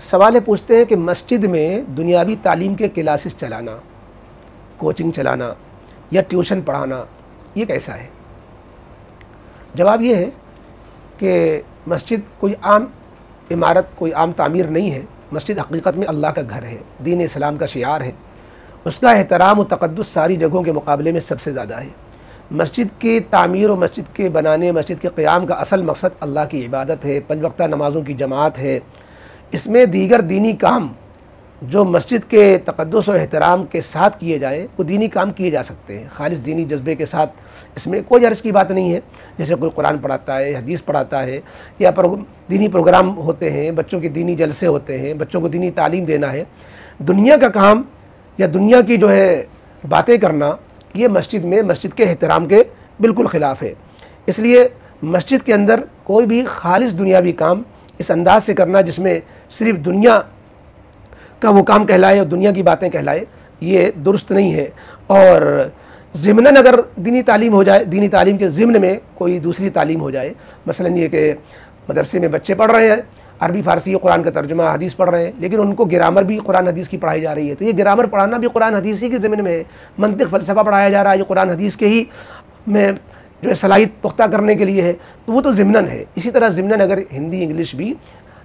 سوال پوچھتے ہیں کہ مسجد میں دنیاوی تعلیم کے کلاسز چلانا، کوچنگ چلانا یا ٹیوشن پڑھانا یہ کیسا ہے؟ جواب یہ ہے کہ مسجد کوئی عام عمارت، کوئی عام تعمیر نہیں ہے۔ مسجد حقیقت میں اللہ کا گھر ہے، دین اسلام کا شعار ہے۔ اس کا احترام و تقدس ساری جگہوں کے مقابلے میں سب سے زیادہ ہے۔ مسجد کی تعمیر و مسجد کے بنانے، مسجد کے قیام کا اصل مقصد اللہ کی عبادت ہے، 5 وقتہ نمازوں کی جماعت ہے۔ اس میں دیگر دینی کام جو مسجد کے تقدس و احترام کے ساتھ کیے جائیں وہ دینی کام کیے جا سکتے ہیں، خالص دینی جذبے کے ساتھ۔ اس میں کوئی حرج کی بات نہیں ہے، جیسے کوئی قرآن پڑھاتا ہے، حدیث پڑھاتا ہے، یا دینی پروگرام ہوتے ہیں، بچوں کے دینی جلسے ہوتے ہیں، بچوں کو دینی تعلیم دینا ہے۔ دنیا کا کام یا دنیا کی جو ہے باتیں کرنا یہ مسجد میں مسجد کے احترام کے بالکل خلاف ہے۔ اس لیے مسجد کے اندر کوئی بھی خالص دنیاوی کام اس انداز سے کرنا جس میں صرف دنیا کا وہ کام کہلائے اور دنیا کی باتیں کہلائے، یہ درست نہیں ہے۔ اور ضمناً اگر دینی تعلیم ہو جائے، دینی تعلیم کے ضمن میں کوئی دوسری تعلیم ہو جائے، مثلا یہ کہ مدرسے میں بچے پڑھ رہے ہیں، عربی فارسی قرآن کا ترجمہ حدیث پڑھ رہے ہیں، لیکن ان کو گرامر بھی قرآن حدیث کی پڑھائی جا رہی ہے، تو یہ گرامر پڑھانا بھی قرآن حدیث ہی کے ضمن میں ہے۔ منطق فلسفہ پڑھایا جا رہا ہے، یہ قرآن حدیث کے ہی میں جو ہے صلاحیت پختہ کرنے کے لیے ہے، تو وہ تو ضمناً ہے۔ اسی طرح ضمناً اگر ہندی انگلش بھی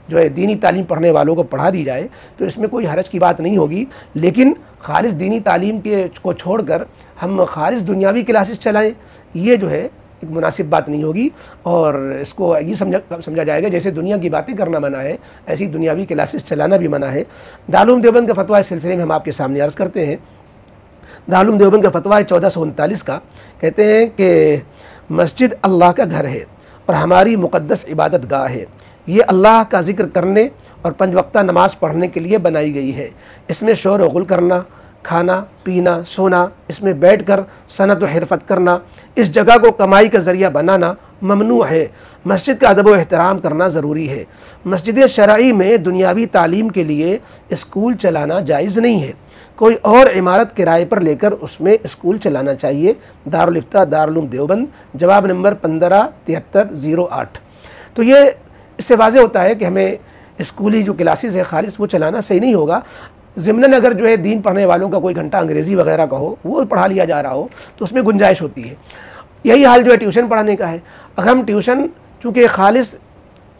جو ہے دینی تعلیم پڑھنے والوں کو پڑھا دی جائے تو اس میں کوئی حرج کی بات نہیں ہوگی، لیکن خالص دینی تعلیم کو چھوڑ کر ہم خالص دنیاوی کلاسز چلائیں، یہ جو ہے ایک مناسب بات نہیں ہوگی۔ اور اس کو یہ سمجھا جائے گا جیسے دنیا کی باتیں کرنا منع ہے، ایسی دنیاوی کلاسز چلانا بھی منع ہے۔ دارالعلوم دیوبند کا فتویٰ اس سلسلے میں ہم آپ کے سامنے عرض کرتے ہیں۔ دارالعلوم دیوبند کا فتویٰ 1439 کا کہتے ہیں کہ مسجد اللہ کا گھر ہے اور ہماری مقدس عبادت گاہ ہے۔ یہ اللہ کا ذکر کرنے اور 5 وقتہ نماز پڑھنے کے لیے بنائی گئی ہے۔ اس میں شور و غل کرنا، کھانا پینا، سونا، اس میں بیٹھ کر صنعت و حرفت کرنا، اس جگہ کو کمائی کا ذریعہ بنانا ممنوع ہے۔ مسجد کا ادب و احترام کرنا ضروری ہے۔ مسجد شرعی میں دنیاوی تعلیم کے لیے اسکول چلانا جائز نہیں ہے۔ کوئی اور عمارت کرائے پر لے کر اس میں اسکول چلانا چاہیے۔ دارالفتہ دارالعلوم دیوبند، جواب نمبر 157308۔ تو یہ اس سے واضح ہوتا ہے کہ ہمیں اسکولی جو کلاسز ہے خالص وہ چلانا صحیح نہیں ہوگا۔ ضمناً اگر جو ہے دین پڑھنے والوں کا کوئی گھنٹہ انگریزی وغیرہ کا ہو، وہ پڑھا لیا جا رہا ہو تو اس میں گنجائش ہوتی ہے۔ یہی حال جو ہے ٹیوشن پڑھانے کا ہے۔ اگر ہم ٹیوشن، چونکہ خالص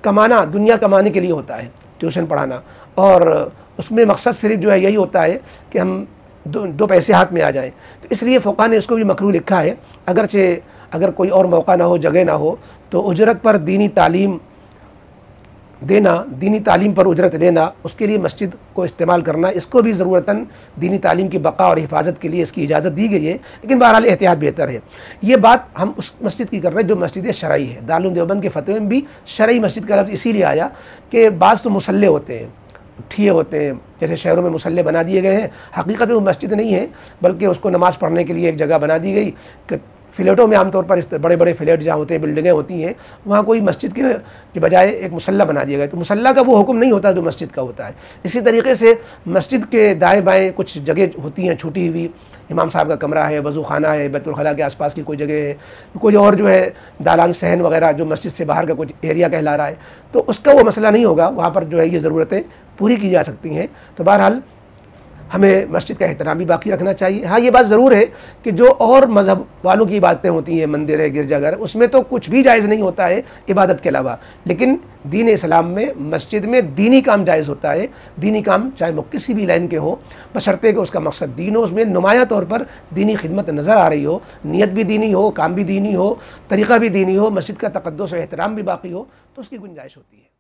کمانا، دنیا کمانے کے لیے ہوتا ہے ٹیوشن پڑھانا، اور اس میں مقصد صرف جو ہے یہی ہوتا ہے کہ ہم دو پیسے ہاتھ میں آ جائیں، تو اس لیے فقہاء نے اس کو بھی مکروہ لکھا ہے۔ اگرچہ اگر کوئی اور موقع نہ ہو، جگہ نہ ہو، تو اجرت پر دینی تعلیم دینا، دینی تعلیم پر اجرت لینا، اس کے لیے مسجد کو استعمال کرنا، اس کو بھی ضرورتاً دینی تعلیم کی بقا اور حفاظت کے لیے اس کی اجازت دی گئی ہے، لیکن بہرحال احتیاط بہتر ہے۔ یہ بات ہم اس مسجد کی کر رہے ہیں جو مسجد شرعی ہے۔ دارالعلوم دیوبند کے فتوے میں بھی شرعی مسجد کا لفظ اسی لیے آیا کہ بعض تو مصلے ہوتے ہیں، ٹھیے ہوتے ہیں، جیسے شہروں میں مصلے بنا دیے گئے ہیں، حقیقت میں وہ مسجد نہیں ہے بلکہ اس کو نماز پڑھنے کے لیے ایک جگہ بنا دی گئی۔ کہ فلیٹوں میں عام طور پر بڑے بڑے فلیٹ جہاں ہوتے ہیں، بلڈنگیں ہوتی ہیں، وہاں کوئی مسجد کے بجائے ایک مصلی بنا دیا گیا، تو مصلی کا وہ حکم نہیں ہوتا جو مسجد کا ہوتا ہے۔ اسی طریقے سے مسجد کے دائیں بائیں کچھ جگہ ہوتی ہیں چھوٹی ہوئی، امام صاحب کا کمرہ ہے، وضو خانہ ہے، بیت الخلاء کے آس پاس کی کوئی جگہ ہے، کوئی اور جو ہے دالان صحن وغیرہ جو مسجد سے باہر کا کچھ ایریا کہلا رہا ہے، تو اس کا وہ مسئلہ نہیں ہوگا، وہاں پر جو ہے یہ ضرورتیں پوری کی جا سکتی ہیں۔ تو بہرحال ہمیں مسجد کا احترام بھی باقی رکھنا چاہیے۔ ہاں یہ بات ضرور ہے کہ جو اور مذہب والوں کی عبادتیں ہوتی ہیں، مندر ہے، گرجا گھر، اس میں تو کچھ بھی جائز نہیں ہوتا ہے عبادت کے علاوہ، لیکن دین اسلام میں مسجد میں دینی کام جائز ہوتا ہے۔ دینی کام چاہے وہ کسی بھی لائن کے ہوں، بشرطے کہ اس کا مقصد دین ہو، اس میں نمایاں طور پر دینی خدمت نظر آ رہی ہو، نیت بھی دینی ہو، کام بھی دینی ہو، طریقہ بھی دینی ہو، مسجد کا تقدس و احترام بھی باقی ہو، تو اس کی گنجائش ہوتی ہے۔